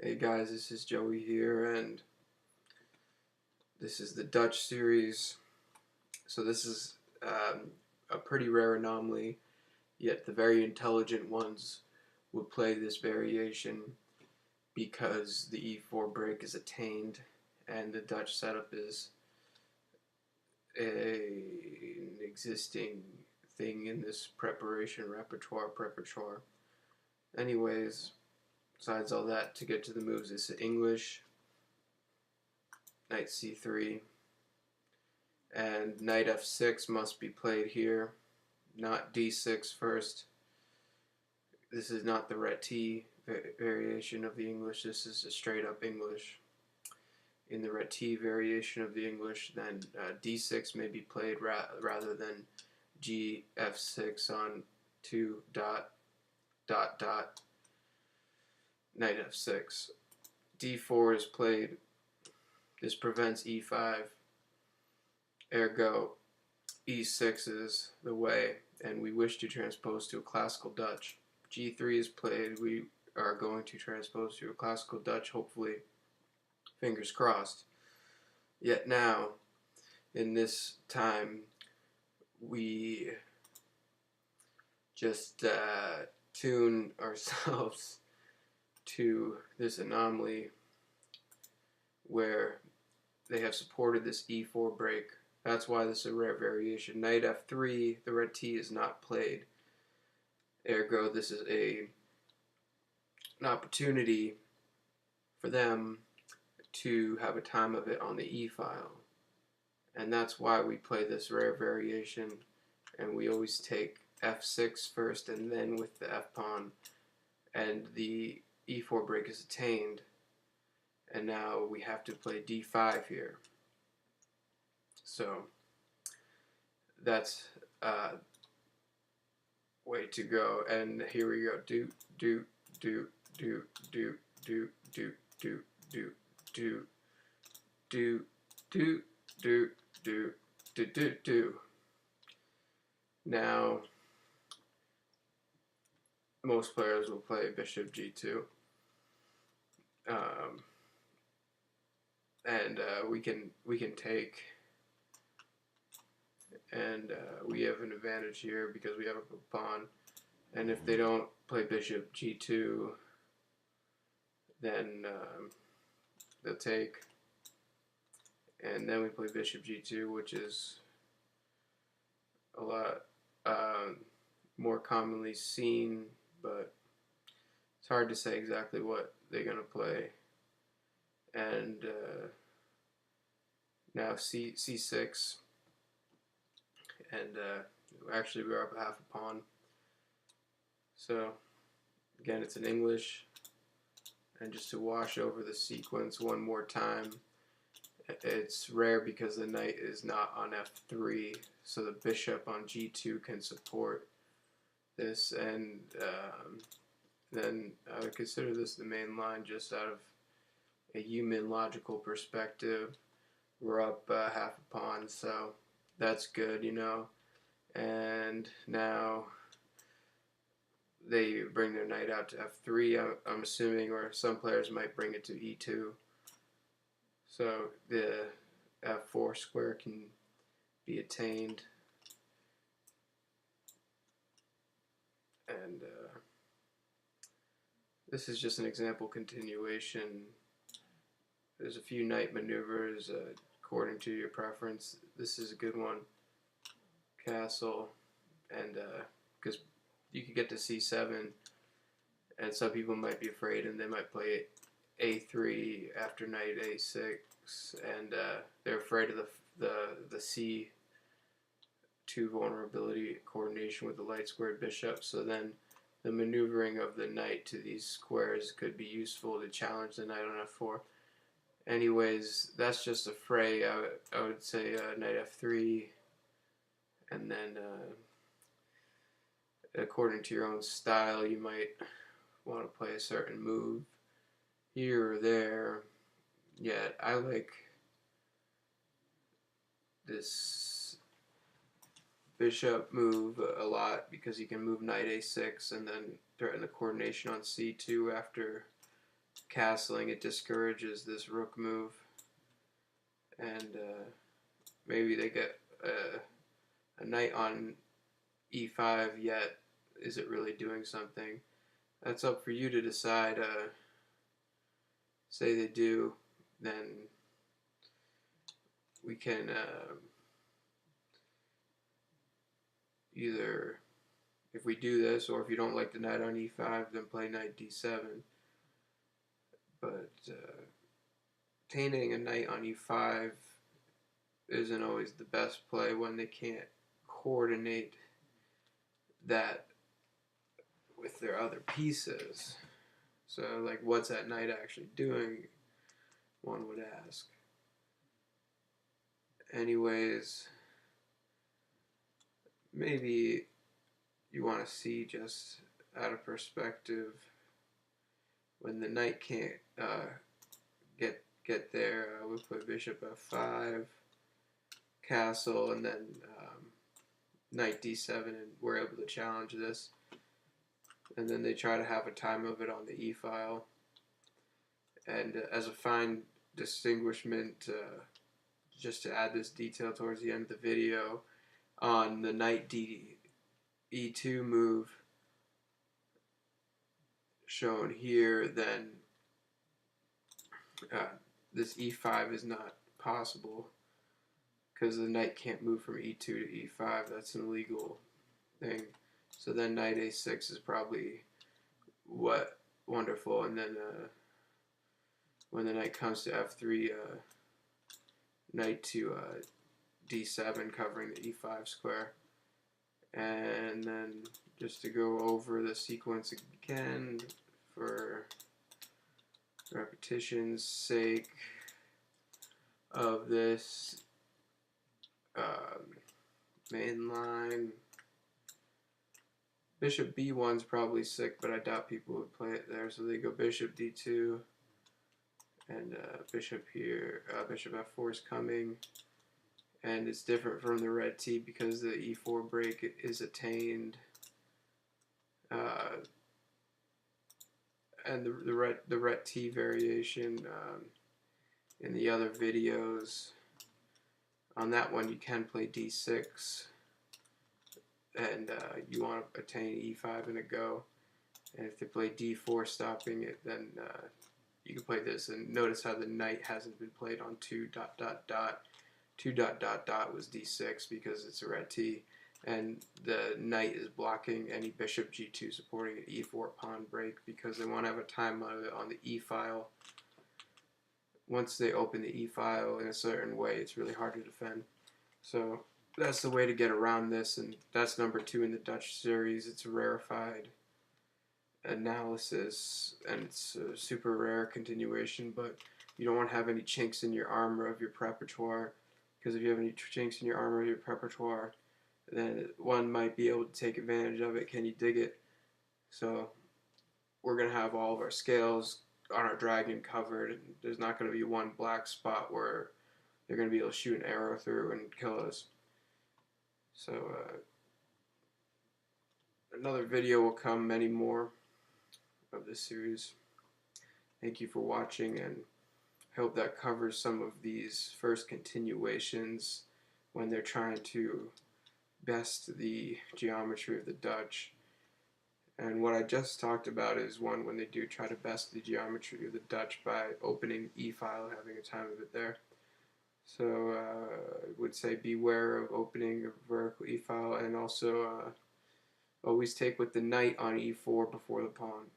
Hey guys, this is Joey here, and this is the Dutch series. So this is a pretty rare anomaly, yet the very intelligent ones would play this variation because the E4 break is attained, and the Dutch setup is an existing thing in this repertoire. Anyways, besides all that, to get to the moves, it's English, knight c3, and knight f6 must be played here, not d6 first. This is not the Ret-T variation of the English, this is a straight up English. In the Ret-T variation of the English, then d6 may be played rather than gf6 on 2 dot dot dot knight f6. d4 is played. This prevents e5. Ergo, e6 is the way, and we wish to transpose to a classical Dutch. g3 is played. We are going to transpose to a classical Dutch, hopefully, fingers crossed. Yet now, in this time, we just tune ourselves to this anomaly where they have supported this e4 break. That's why this is a rare variation. Knight f3, the Ret-T is not played. Ergo, this is an opportunity for them to have a time of it on the e-file. And that's why we play this rare variation, and we always take f6 first and then with the f-pawn, and the e4 break is attained, and now we have to play d5 here. So that's way to go, and here we go. Do do do do do do do do do do do do do do do do. Now most players will play bishop g2, and we can take, and we have an advantage here because we have a pawn. And if they don't play bishop g2, then they'll take, and then we play bishop g2, which is a lot more commonly seen, but it's hard to say exactly what they're going to play. And now c6, and actually we're up half a pawn. So again, it's in English, and just to wash over the sequence one more time, it's rare because the knight is not on f3, so the bishop on g2 can support this, and then I would consider this the main line just out of a human logical perspective. We're up half a pawn, so that's good, you know. And now they bring their knight out to f3, I'm assuming, or some players might bring it to e2. So the f4 square can be attained. And this is just an example continuation. There's a few knight maneuvers according to your preference. This is a good one. Castle, and because you could get to c7, and some people might be afraid, and they might play a3 after knight a6, and they're afraid of the c2 vulnerability coordination with the light squared bishop. So then the maneuvering of the knight to these squares could be useful to challenge the knight on f4. Anyways, that's just a fray. I would say knight f3, and then according to your own style, you might want to play a certain move here or there. Yet I like this bishop move a lot because you can move knight a6 and then threaten the coordination on c2 after castling, it discourages this rook move, and maybe they get a knight on e5, yet is it really doing something? That's up for you to decide. Say they do, then we can either, if we do this, or if you don't like the knight on e5, then play knight d7. But obtaining a knight on e5 isn't always the best play when they can't coordinate that with their other pieces. So, like, what's that knight actually doing, one would ask. Anyways, maybe you want to see just out of perspective when the knight can't get there. We play bishop f5, castle, and then knight d7, and we're able to challenge this. And then they try to have a time of it on the e-file. And as a fine distinguishment, just to add this detail towards the end of the video, on the knight e2 move shown here, then this e5 is not possible because the knight can't move from e2 to e5. That's an illegal thing. So then knight a6 is probably wonderful, and then when the knight comes to f3, knight to d7, covering the e5 square. And then just to go over the sequence again for repetition's sake of this main line. Bishop b1's probably sick, but I doubt people would play it there. So they go bishop d2, and bishop here, bishop f4 is coming. And it's different from the red T because the e4 break is attained. And the red T variation in the other videos, on that one you can play d6, and you want to attain e5 in a go. And if they play d4 stopping it, then you can play this. And notice how the knight hasn't been played on 2 ... 2 ... was d6 because it's a red T, and the knight is blocking any bishop g2 supporting an e4 pawn break because they want to have a time of it on the e-file. Once they open the e-file in a certain way, it's really hard to defend. So that's the way to get around this, and that's number 2 in the Dutch series. It's a rarefied analysis, and it's a super rare continuation, but you don't want to have any chinks in your armor of your preparatory, because if you have any chinks in your armor of your preparatory, then one might be able to take advantage of it. Can you dig it? So we're going to have all of our scales on our dragon covered, and there's not going to be one black spot where they're going to be able to shoot an arrow through and kill us. So another video will come, many more of this series. Thank you for watching, and I hope that covers some of these first continuations when they're trying to best the geometry of the Dutch. And what I just talked about is one when they do try to best the geometry of the Dutch by opening e-file and having a time of it there. So I would say beware of opening a vertical e-file, and also always take with the knight on e4 before the pawn.